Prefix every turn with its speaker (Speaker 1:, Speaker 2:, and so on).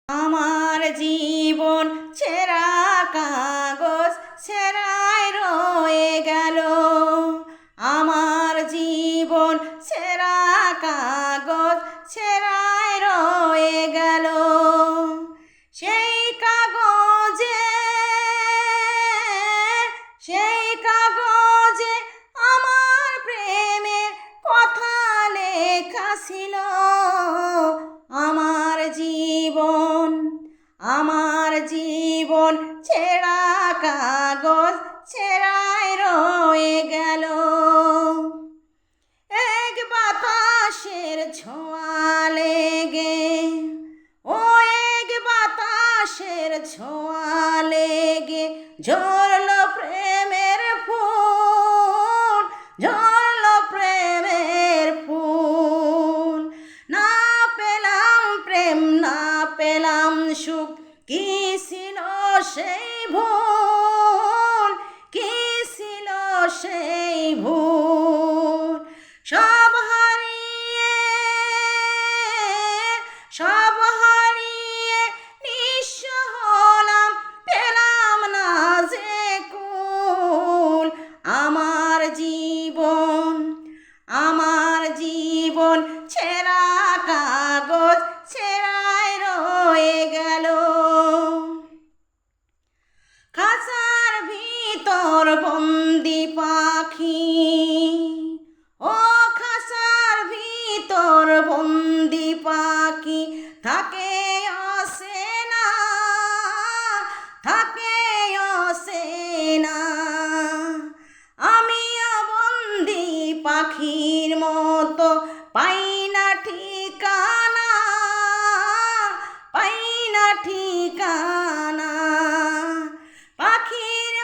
Speaker 1: আমার জীবন ছেঁড়া কাগজ ছেঁড়ায় রয়ে গেল। আমার জীবন ছেঁড়া কাগজ ছেঁড়ায় রয়ে গেল। সেই কাগজে আমার প্রেমের কথা লেখা ছিল। আমার জীবন ছেঁড়া কাগজ ছেঁড়ায় রয়ে গেল। এক বাতাসের ছোঁয়া লেগে, এক বাতাসের ছোঁয়া লেগে ঝরল প্রেমের ফুল, ঝরল প্রেমের ফুল। না পেলাম প্রেম, না পেলাম সুখ, কি ছিল সেই ভুল, কি ছিল সেই ভুল। সব হারিয়ে নিঃস্ব হলাম, পেলাম না যে কুল। আমার জীবন ছেঁড়া কাগজ ছেঁড়ায় রয়ে গেল। খাঁচার ভিতর বন্দি পাখি, খাঁচার ভিতর বন্দি পাখি থাকে আসে না, থাকে আসে না। আমিও বন্দি পাখির মতো পাই না ঠিকানা, পাই না ঠিকানা। পাখির